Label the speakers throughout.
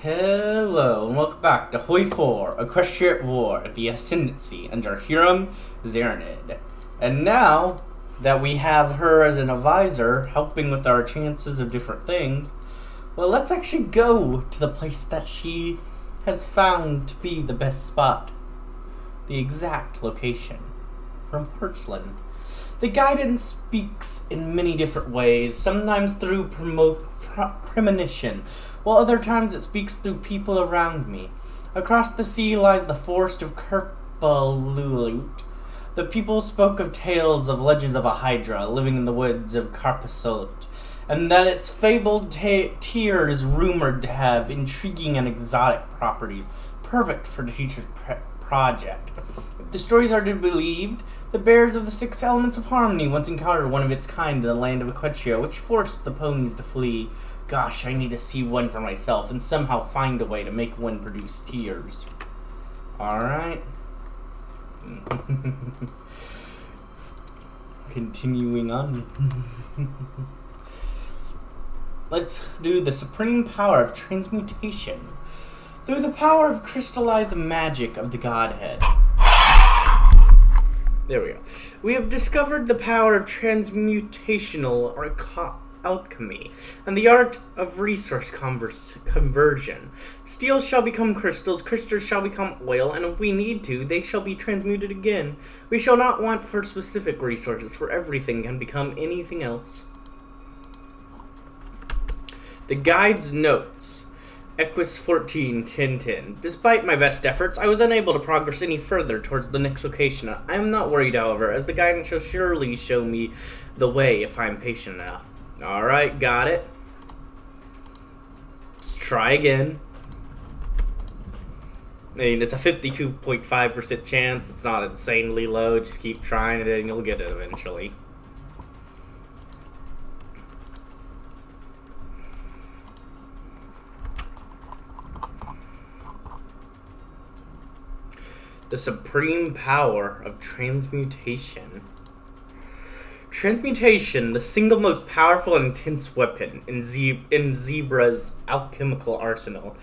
Speaker 1: Hello, and welcome back to Hoi 4, Equestria at War, the Ascendancy, under Hiram Zaranid. And now that we have her as an advisor, helping with our chances of different things, well, let's actually go to the place that she has found to be the best spot. The exact location. From Portland. The guidance speaks in many different ways, sometimes through premonition, while other times it speaks through people around me. Across the sea lies the forest of Kerpalulut. The people spoke of tales of legends of a hydra living in the woods of Carpasolut, and that its fabled tear is rumored to have intriguing and exotic properties, perfect for the teacher's project. If the stories are to be believed, the bearers of the 6 elements of harmony once encountered one of its kind in the land of Equestria, which forced the ponies to flee. Gosh, I need to see one for myself and somehow find a way to make one produce tears. Alright. Continuing on. Let's do the supreme power of transmutation. Through the power of crystallized magic of the Godhead. There we go. We have discovered the power of transmutational or alchemy and the art of resource conversion. Steel shall become crystals, crystals shall become oil, and if we need to, they shall be transmuted again. We shall not want for specific resources, for everything can become anything else. The guide's notes. Equus 14, 1010. Despite my best efforts, I was unable to progress any further towards the next location. I am not worried, however, as the guidance shall surely show me the way if I am patient enough. Alright, got it. Let's try again. I mean, it's a 52.5% chance. It's not insanely low. Just keep trying it and you'll get it eventually. The supreme power of transmutation. Transmutation, the single most powerful and intense weapon in Zebra's alchemical arsenal.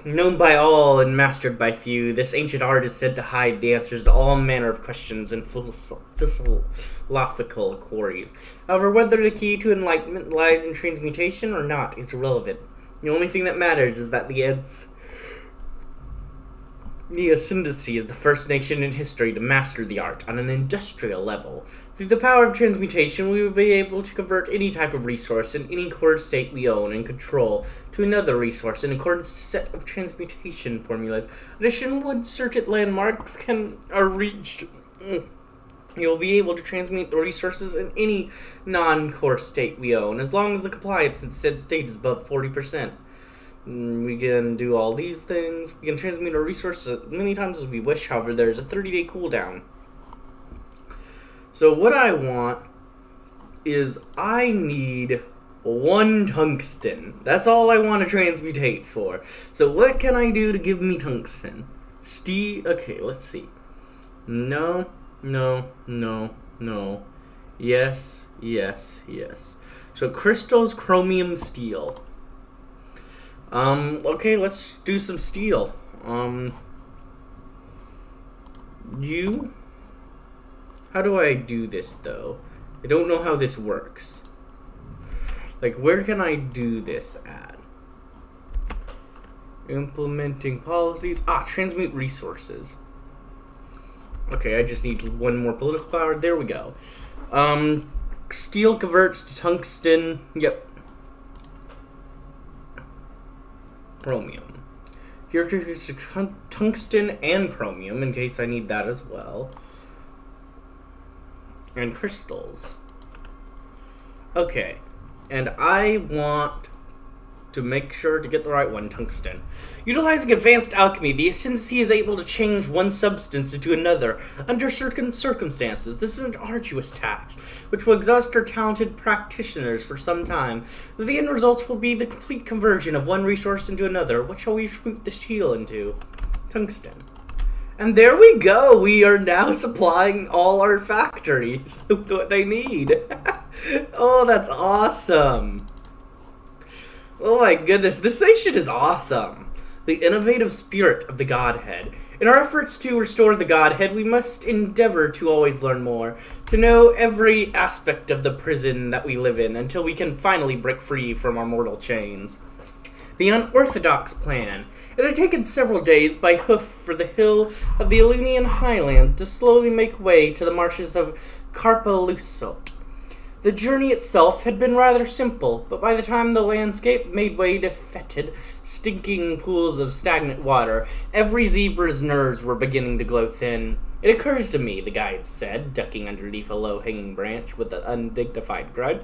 Speaker 1: Known by all and mastered by few, this ancient art is said to hide the answers to all manner of questions and philosophical queries. However, whether the key to enlightenment lies in transmutation or not is irrelevant. The only thing that matters is that the Ascendancy is the first nation in history to master the art on an industrial level. Through the power of transmutation, we will be able to convert any type of resource in any core state we own and control to another resource in accordance to a set of transmutation formulas. Additionally, once certain landmarks are reached, you will be able to transmute the resources in any non-core state we own, as long as the compliance in said state is above 40%. We can do all these things. We can transmute our resources as many times as we wish. However, there's a 30-day cooldown. So what I want is I need 1 tungsten. That's all I want to transmutate for. So what can I do to give me tungsten? Okay, let's see. No. Yes. So crystals, chromium, steel. Okay, let's do some steel. How do I do this, though? I don't know how this works. Like, where can I do this at? Implementing policies. Transmute resources. Okay, I just need 1 more political power. There we go. Steel converts to tungsten. Yep. Chromium. Here is tungsten and chromium in case I need that as well. And crystals. Okay. And I want to make sure to get the right one, tungsten. Utilizing advanced alchemy, the Ascendancy is able to change one substance into another under certain circumstances. This is an arduous task, which will exhaust our talented practitioners for some time. The end results will be the complete conversion of one resource into another. What shall we root the steel into? Tungsten. And there we go. We are now supplying all our factories with what they need. Oh, that's awesome. Oh my goodness, this nation is awesome. The innovative spirit of the Godhead. In our efforts to restore the Godhead, we must endeavor to always learn more, to know every aspect of the prison that we live in until we can finally break free from our mortal chains. The unorthodox plan. It had taken several days by hoof for the hill of the Ionian highlands to slowly make way to the marshes of Carpalusot. The journey itself had been rather simple, but by the time the landscape made way to fetid, stinking pools of stagnant water, every zebra's nerves were beginning to glow thin. It occurs to me, the guide said, ducking underneath a low-hanging branch with an undignified grunt,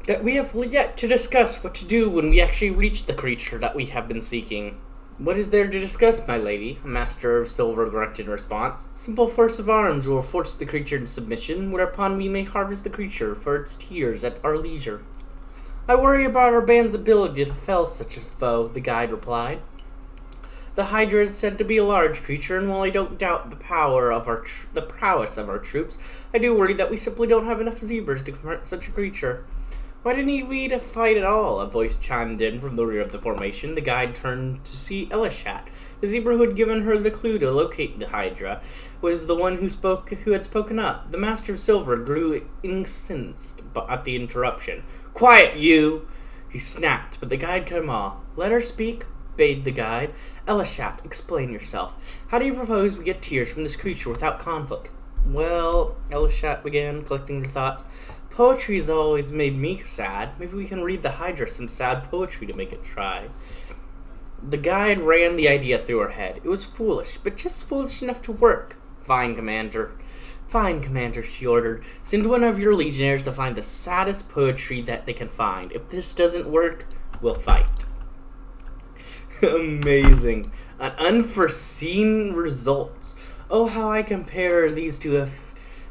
Speaker 1: that we have yet to discuss what to do when we actually reach the creature that we have been seeking. What is there to discuss, my lady? A master of silver grunted in response. Simple force of arms will force the creature into submission, whereupon we may harvest the creature for its tears at our leisure. I worry about our band's ability to fell such a foe, the guide replied. The Hydra is said to be a large creature, and while I don't doubt the prowess of our troops, I do worry that we simply don't have enough zebras to confront such a creature. Why didn't we to fight at all? A voice chimed in from the rear of the formation. The guide turned to see Elishat. The zebra who had given her the clue to locate the Hydra was the one who had spoken up. The Master of Silver grew incensed at the interruption. Quiet, you! He snapped, but the guide cut him off. Let her speak, bade the guide. Elishat, explain yourself. How do you propose we get tears from this creature without conflict? Well, Elishat began, collecting her thoughts. Poetry's always made me sad. Maybe we can read the Hydra some sad poetry to make it try. The guide ran the idea through her head. It was foolish, but just foolish enough to work. Fine, Commander, she ordered. Send one of your legionnaires to find the saddest poetry that they can find. If this doesn't work, we'll fight. Amazing. An unforeseen results. Oh, how I compare these to a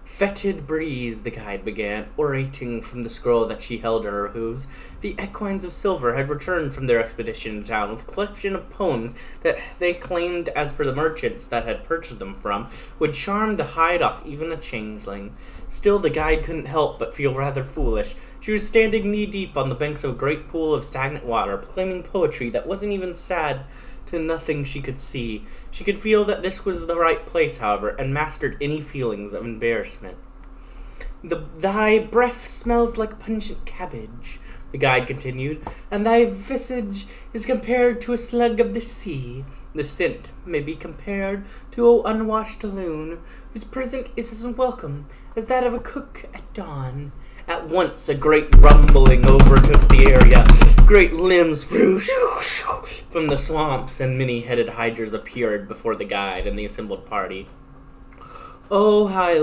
Speaker 1: fetid breeze, the guide began, orating from the scroll that she held in her hooves. The equines of silver had returned from their expedition to town with a collection of poems that they claimed, as per the merchants that had purchased them from, would charm the hide off even a changeling. Still, the guide couldn't help but feel rather foolish. She was standing knee-deep on the banks of a great pool of stagnant water, proclaiming poetry that wasn't even sad to nothing she could see. She could feel that this was the right place, however, and mastered any feelings of embarrassment. Thy breath smells like pungent cabbage, the guide continued, and thy visage is compared to a slug of the sea. The scent may be compared to an unwashed loon, whose presence is as welcome as that of a cook at dawn. At once a great rumbling overtook the area. Great limbs flew from the swamps, and many-headed hydras appeared before the guide and the assembled party. Oh, how I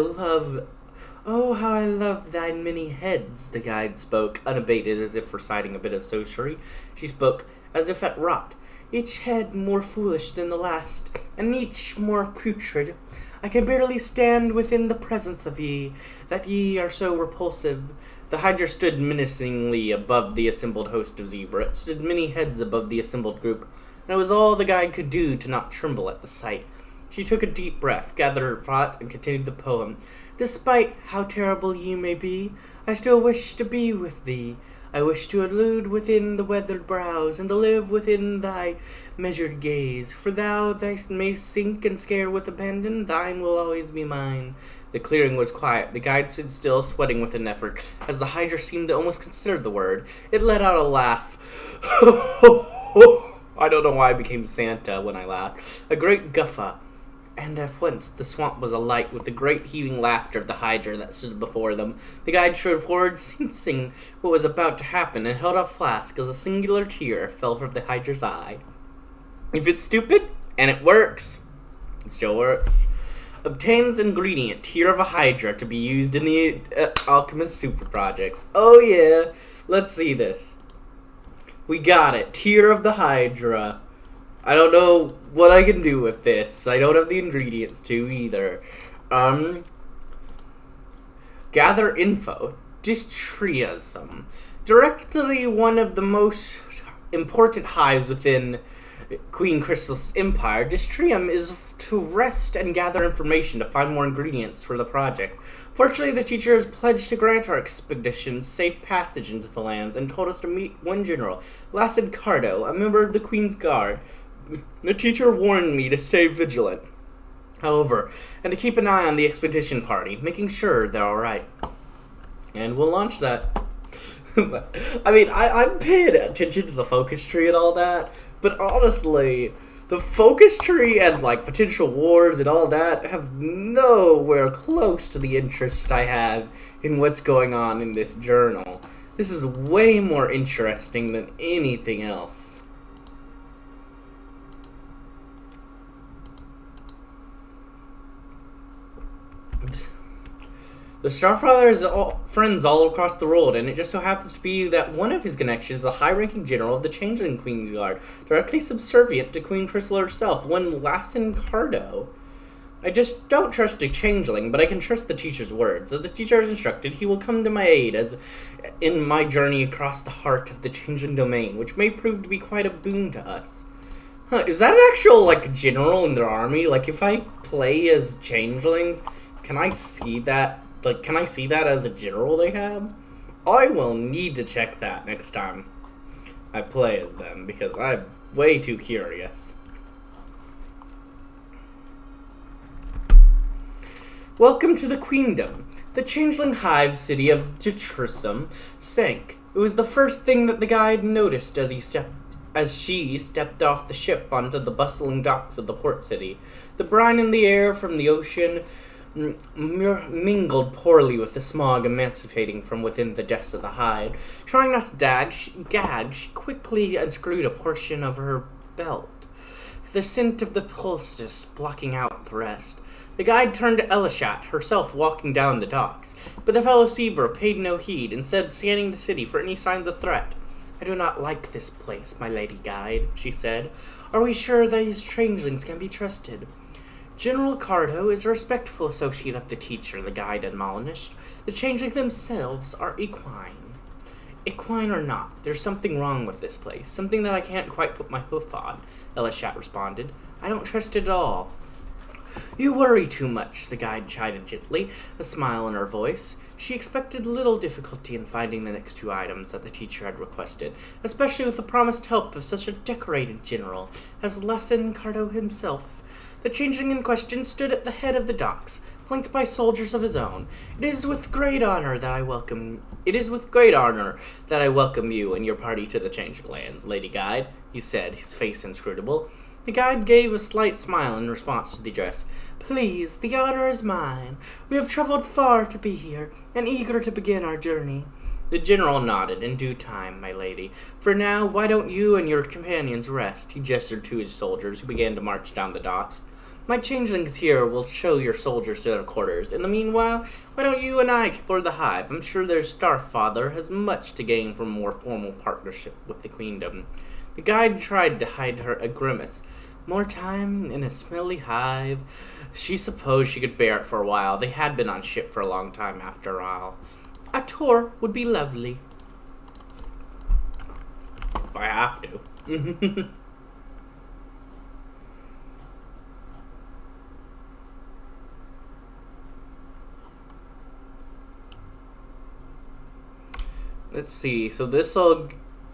Speaker 1: love thine many heads, the guide spoke, unabated as if reciting a bit of sorcery. She spoke as if at rot. Each head more foolish than the last, and each more putrid. I can barely stand within the presence of ye, that ye are so repulsive. The Hydra stood menacingly above the assembled host of zebra. It stood many heads above the assembled group, and it was all the guide could do to not tremble at the sight. She took a deep breath, gathered her thought, and continued the poem. Despite how terrible ye may be, I still wish to be with thee. I wish to elude within the weathered brows, and to live within thy measured gaze. For thou mayst sink and scare with abandon, thine will always be mine. The clearing was quiet. The guide stood still, sweating with an effort, as the Hydra seemed to almost consider the word. It let out a laugh. I don't know why I became Santa when I laughed. A great guffaw. And at once the swamp was alight with the great heaving laughter of the Hydra that stood before them. The guide strode forward, sensing what was about to happen, and held up flask as a singular tear fell from the Hydra's eye. If it's stupid, and it works, it still works. Obtains ingredient, tear of a Hydra, to be used in the Alchemist Super Projects. Oh yeah, let's see this. We got it, tear of the Hydra. I don't know what I can do with this. I don't have the ingredients to either. Gather info. Dystriasum. Directly one of the most important hives within Queen Crystal's empire. Dystrium is to rest and gather information to find more ingredients for the project. Fortunately, the teacher has pledged to grant our expedition safe passage into the lands and told us to meet one general, Lacid Cardo, a member of the Queen's Guard. The teacher warned me to stay vigilant, however, and to keep an eye on the expedition party, making sure they're alright. And we'll launch that. I mean, I'm paying attention to the focus tree and all that, but honestly, the focus tree and, like, potential wars and all that have nowhere close to the interest I have in what's going on in this journal. This is way more interesting than anything else. The Starfather has friends all across the world, and it just so happens to be that one of his connections is a high-ranking general of the Changeling Queen's Guard, directly subservient to Queen Crystal herself, one Lassen Cardo. I just don't trust a changeling, but I can trust the teacher's words. As the teacher has instructed, he will come to my aid as in my journey across the heart of the changeling domain, which may prove to be quite a boon to us. Is that an actual, like, general in their army? Like, if I play as changelings, can I see that? Like, can I see that as a general they have? I will need to check that next time I play as them, because I'm way too curious. Welcome to the Queendom. The changeling hive city of Jetrisum sank. It was the first thing that the guide noticed as she stepped off the ship onto the bustling docks of the port city. The brine in the air from the ocean mingled poorly with the smog emancipating from within the depths of the hide. Trying not to gag, she quickly unscrewed a portion of her belt, the scent of the poultice blocking out the rest. The guide turned to Elishat, herself walking down the docks, but the fellow Seabra paid no heed, instead scanning the city for any signs of threat. I do not like this place, my lady guide, she said. Are we sure these changelings can be trusted? General Cardo is a respectful associate of the teacher, the guide admonished. The changelings themselves are equine. Equine or not, there's something wrong with this place, something that I can't quite put my hoof on, Elishat responded. I don't trust it at all. You worry too much, the guide chided gently, a smile in her voice. She expected little difficulty in finding the next two items that the teacher had requested, especially with the promised help of such a decorated general as Lassen Cardo himself. The changeling in question stood at the head of the docks, flanked by soldiers of his own. It is with great honor that I welcome you and your party to the Changing Lands, Lady Guide, he said, his face inscrutable. The guide gave a slight smile in response to the address. Please, the honor is mine. We have traveled far to be here, and eager to begin our journey. The general nodded. In due time, my lady. For now, why don't you and your companions rest? He gestured to his soldiers, who began to march down the docks. My changelings here will show your soldiers to their quarters. In the meanwhile, why don't you and I explore the hive? I'm sure their Starfather has much to gain from more formal partnership with the Queendom. The guide tried to hide a grimace. More time in a smelly hive. She supposed she could bear it for a while. They had been on ship for a long time after all. A tour would be lovely. If I have to. Let's see. So this will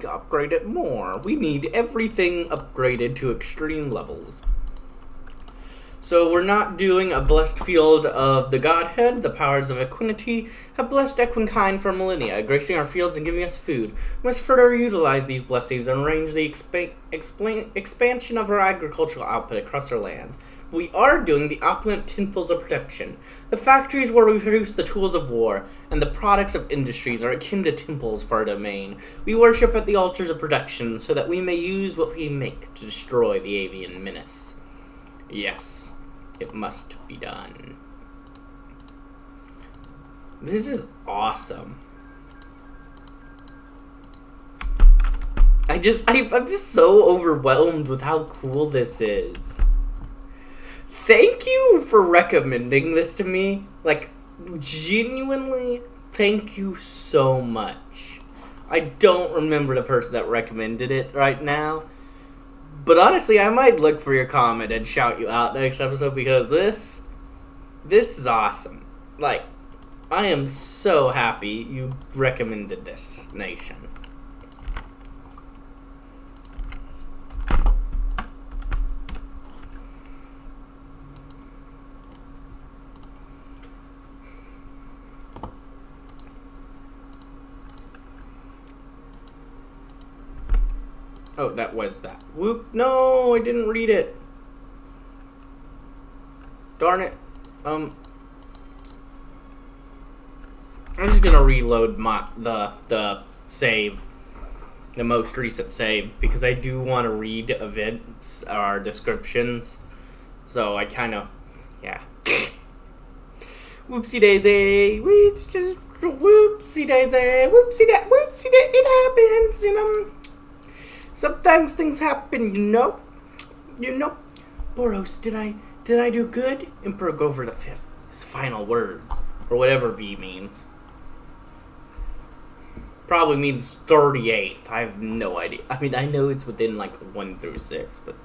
Speaker 1: upgrade it more. We need everything upgraded to extreme levels. So we're not doing a blessed field of the Godhead. The powers of equinity have blessed equinkind for millennia, gracing our fields and giving us food. We must further utilize these blessings and arrange the expansion of our agricultural output across our lands. We are doing the opulent temples of protection. The factories where we produce the tools of war and the products of industries are akin to temples for our domain. We worship at the altars of production so that we may use what we make to destroy the avian menace. Yes, it must be done. This is awesome. I'm just so overwhelmed with how cool this is. Thank you for recommending this to me. Like, genuinely, thank you so much. I don't remember the person that recommended it right now, But honestly, I might look for your comment and shout you out next episode because this is awesome. Like, I am so happy you recommended this nation. Oh, that was that. Whoop. No, I didn't read it. Darn it. I'm just gonna reload the save, the most recent save, because I do want to read events or descriptions. So I kind of, yeah. Whoopsie daisy, whoopsie daisy, whoopsie daisy. It happens, you know. Sometimes things happen, you know. Boros, did I do good? Emperor go over the fifth, his final words, or whatever V means. Probably means 38th. I have no idea. I mean, I know it's within like 1 through 6, but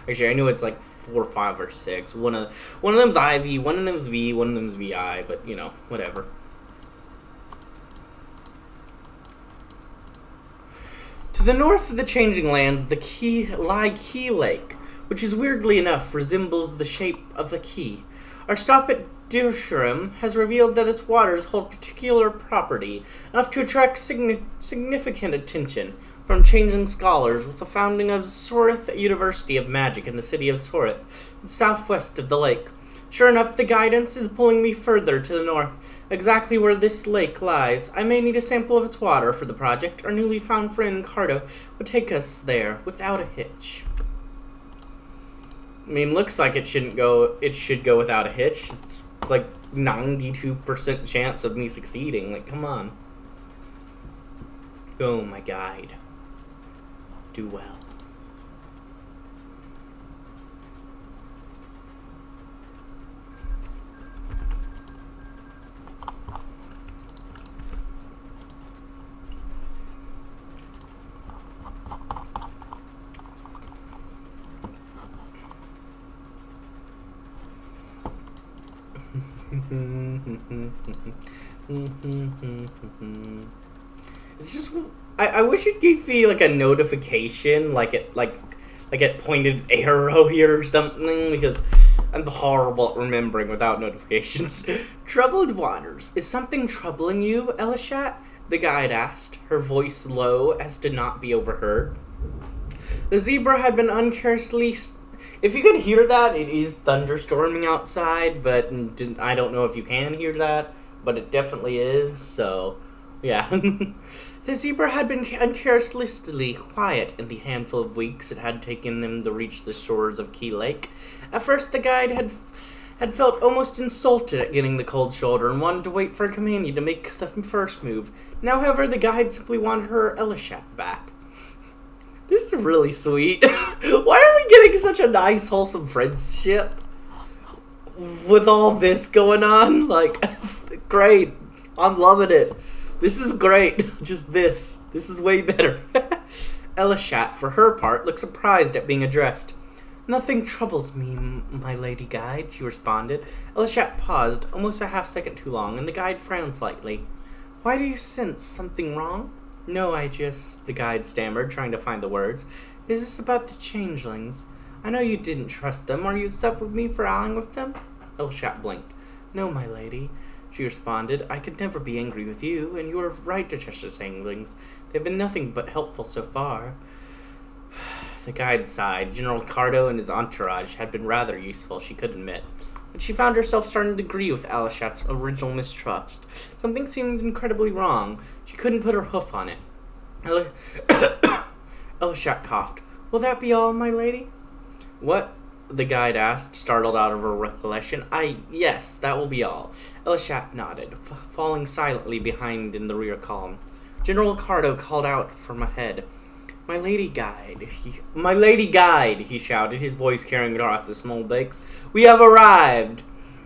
Speaker 1: actually I know it's like 4, 5, or 6. One of them's IV, one of them's V, one of them's VI, but you know, whatever. To the north of the Changing Lands, the Key Lake, which is weirdly enough resembles the shape of the key. Our stop at Dirshurim has revealed that its waters hold particular property, enough to attract significant attention from Changeling scholars, with the founding of Sorith University of Magic in the city of Sorith, southwest of the lake. Sure enough, the guidance is pulling me further to the north, exactly where this lake lies. I may need a sample of its water for the project. Our newly found friend Cardo would take us there without a hitch. I mean, looks like it should go without a hitch. It's like 92% chance of me succeeding. Like, come on. Oh, my guide. Do well. It's just, I wish it gave me like a notification, like it pointed arrow here or something, because I'm horrible at remembering without notifications. Troubled waters. Is something troubling you, Elishat? The guide asked, her voice low as to not be overheard. The zebra had been uncarelessly. If you can hear that, it is thunderstorming outside, but I don't know if you can hear that, but it definitely is, so, yeah. The zebra had been uncharacteristically quiet in the handful of weeks it had taken them to reach the shores of Key Lake. At first, the guide had felt almost insulted at getting the cold shoulder and wanted to wait for a companion to make the first move. Now, however, the guide simply wanted her Elishat back. This is really sweet. Why are we getting such a nice, wholesome friendship with all this going on? Like, great. I'm loving it. This is great. Just this. This is way better. Elishat, for her part, looked surprised at being addressed. Nothing troubles me, my lady guide, she responded. Elishat paused, almost a half-second too long, and the guide frowned slightly. Why do you sense something wrong? No, the guide stammered, trying to find the words. Is this about the changelings? I know you didn't trust them. Are you stuck with me for allying with them? Elishat blinked. No, my lady, she responded. I could never be angry with you, and you are right to trust the changelings. They've been nothing but helpful so far. The guide sighed. General Cardo and his entourage had been rather useful, she could admit. But she found herself starting to agree with Elishat's original mistrust. Something seemed incredibly wrong. She couldn't put her hoof on it. Elishat coughed. Will that be all, my lady? What? The guide asked, startled out of her recollection. Yes, that will be all. Elishat nodded, falling silently behind in the rear column. General Cardo called out from ahead. My lady guide, he shouted, his voice carrying across the small lakes. We have arrived!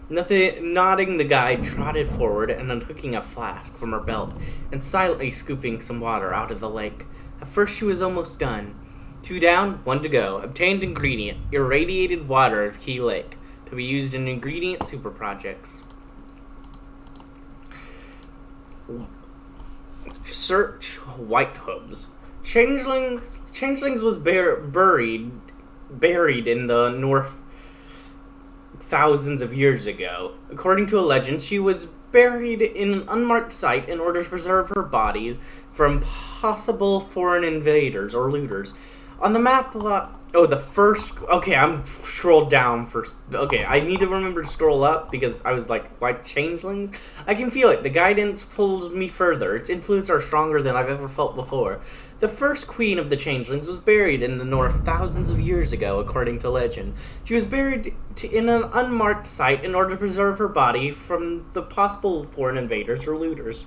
Speaker 1: Nodding, the guide trotted forward and unhooking a flask from her belt and silently scooping some water out of the lake. At first she was almost done. 2 down, 1 to go. Obtained ingredient, irradiated water of Key Lake, to be used in ingredient super projects. Search White Hooves. Changelings was buried in the north thousands of years ago. According to a legend, she was buried in an unmarked site in order to preserve her body from possible foreign invaders or looters. On the map, the first... Okay, I'm scrolled down first. Okay, I need to remember to scroll up because I was like, why changelings? I can feel it. The guidance pulls me further. Its influence are stronger than I've ever felt before. The first queen of the changelings was buried in the north thousands of years ago, according to legend. She was buried in an unmarked site in order to preserve her body from the possible foreign invaders or looters.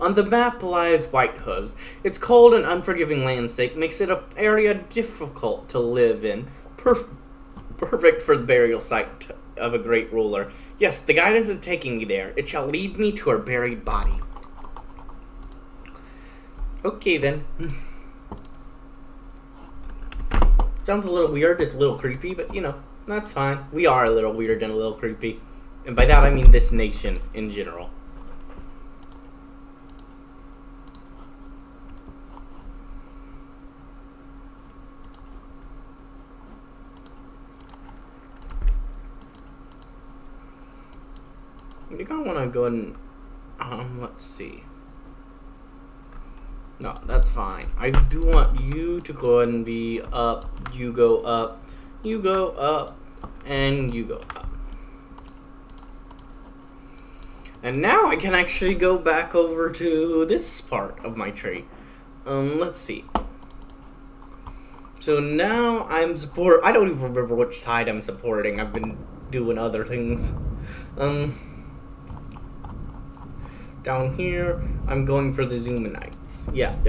Speaker 1: On the map lies White Hooves. Its cold and unforgiving landscape makes it an area difficult to live in. Perfect for the burial site of a great ruler. Yes, the guidance is taking me there. It shall lead me to her buried body. Okay, then. Sounds a little weird. It's a little creepy, but, that's fine. We are a little weird and a little creepy. And by that, I mean this nation in general. I think I want to go ahead and, let's see. No, that's fine. I do want you to go ahead and be up. You go up. You go up. And you go up. And now I can actually go back over to this part of my tree. Let's see. So now I'm I don't even remember which side I'm supporting. I've been doing other things. Down here, I'm going for the Zoomanites. Yep,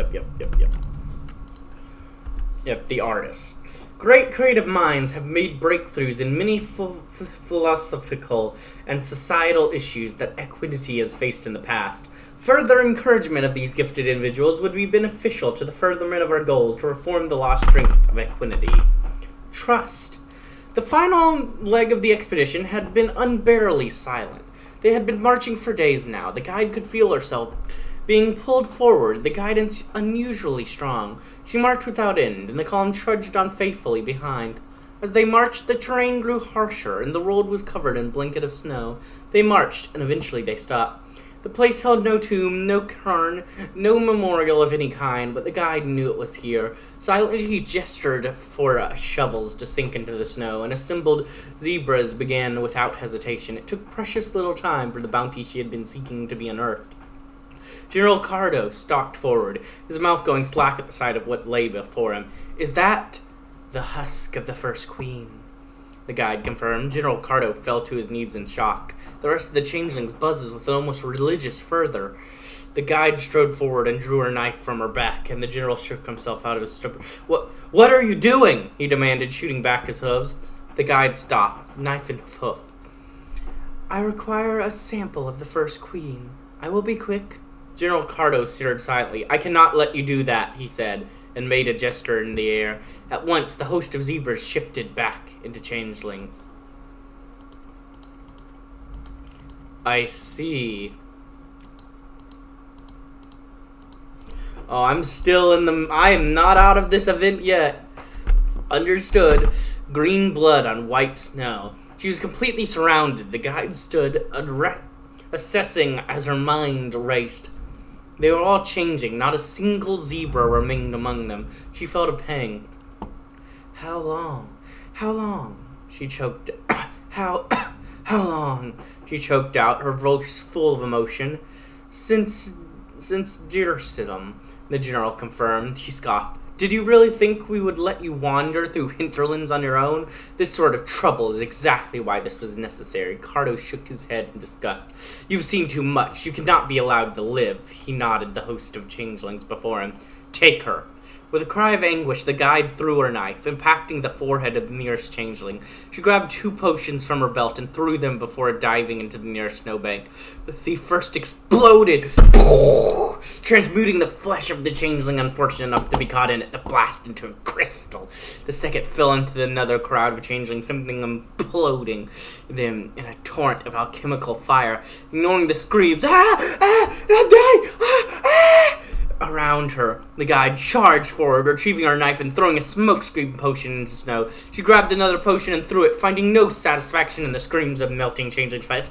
Speaker 1: the artists. Great creative minds have made breakthroughs in many philosophical and societal issues that equity has faced in the past. Further encouragement of these gifted individuals would be beneficial to the furtherment of our goals to reform the lost strength of equity. Trust. The final leg of the expedition had been unbearably silent. They had been marching for days now. The guide could feel herself being pulled forward, the guidance unusually strong. She marched without end, and the column trudged on faithfully behind. As they marched, the terrain grew harsher, and the road was covered in a blanket of snow. They marched, and eventually they stopped. The place held no tomb, no cairn, no memorial of any kind, but the guide knew it was here. Silently he gestured for shovels to sink into the snow, and assembled zebras began without hesitation. It took precious little time for the bounty she had been seeking to be unearthed. General Cardo stalked forward, his mouth going slack at the sight of what lay before him. "Is that the husk of the first queen?" The guide confirmed. General Cardo fell to his knees in shock. The rest of the changelings buzzes with an almost religious fervor. The guide strode forward and drew her knife from her back, and the general shook himself out of his stupor. What are you doing?" he demanded, shooting back his hooves. The guide stopped, knife in hoof. "I require a sample of the first queen. I will be quick." General Cardo stared silently. "I cannot let you do that," he said, and made a gesture in the air. At once, the host of zebras shifted back into changelings. I see. Oh, I am not out of this event yet. Understood. Green blood on white snow. She was completely surrounded. The guide stood, assessing as her mind raced. They were all changing. Not a single zebra remained among them. She felt a pang. How long? How long? She choked. How long? She choked out, her voice full of emotion. Since Jerusalem, the general confirmed. He scoffed. "Did you really think we would let you wander through hinterlands on your own? This sort of trouble is exactly why this was necessary." Cardo shook his head in disgust. "You've seen too much. You cannot be allowed to live." He nodded the host of changelings before him. "Take her. With a cry of anguish, the guide threw her knife, impacting the forehead of the nearest changeling. She grabbed 2 potions from her belt and threw them before diving into the nearest snowbank. The first exploded, transmuting the flesh of the changeling unfortunate enough to be caught in it, the blast into a crystal. The second fell into another crowd of changelings, something imploding them in a torrent of alchemical fire. Ignoring the screams, I'm dying, around her, the guide charged forward, retrieving her knife and throwing a smokescreen potion into the snow. She grabbed another potion and threw it, finding no satisfaction in the screams of melting changelings' face.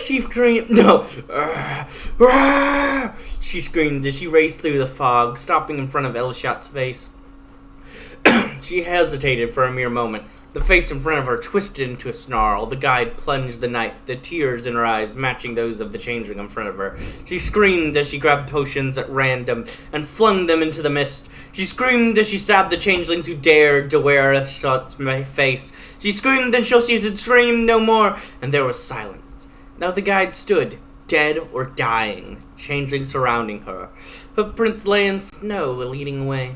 Speaker 1: She screamed. No. She screamed as she raced through the fog, stopping in front of Elshot's face. She hesitated for a mere moment. The face in front of her twisted into a snarl. The guide plunged the knife, the tears in her eyes matching those of the changeling in front of her. She screamed as she grabbed potions at random and flung them into the mist. She screamed as she stabbed the changelings who dared to wear Elshot's face. She screamed until she had screamed no more, and there was silence. Now the guide stood, dead or dying, changelings surrounding her. Footprints lay in snow, leading away.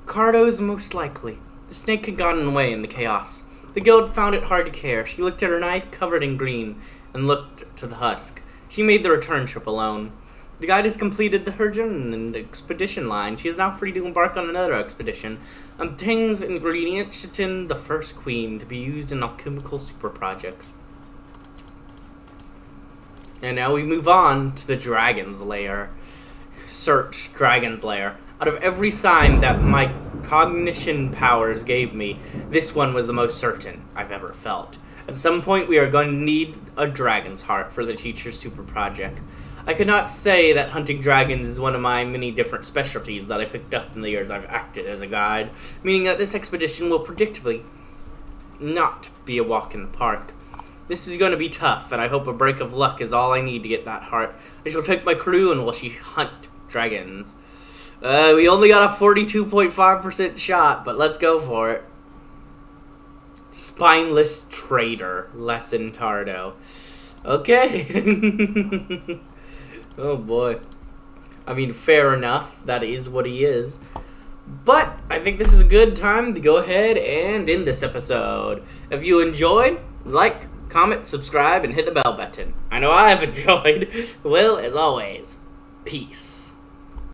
Speaker 1: Cardo's most likely. The snake had gotten away in the chaos. The guild found it hard to care. She looked at her knife, covered in green, and looked to the husk. She made the return trip alone. The guide has completed her journey in the expedition line. She is now free to embark on another expedition. Obtains ingredients Chitin, the first queen, to be used in alchemical super projects. And now we move on to the Dragon's Lair. Search Dragon's Lair. Out of every sign that my cognition powers gave me, this one was the most certain I've ever felt. At some point, we are going to need a dragon's heart for the teacher's super project. I could not say that hunting dragons is one of my many different specialties that I picked up in the years I've acted as a guide, meaning that this expedition will predictably not be a walk in the park. This is going to be tough, and I hope a break of luck is all I need to get that heart. I shall take my crew and we'll hunt dragons. We only got a 42.5% shot, but let's go for it. Spineless traitor, lesson Tardo. Okay. Oh boy. I mean, fair enough. That is what he is. But I think this is a good time to go ahead and end this episode. If you enjoyed, like, comment, subscribe, and hit the bell button. I know I've enjoyed. Well, as always, peace.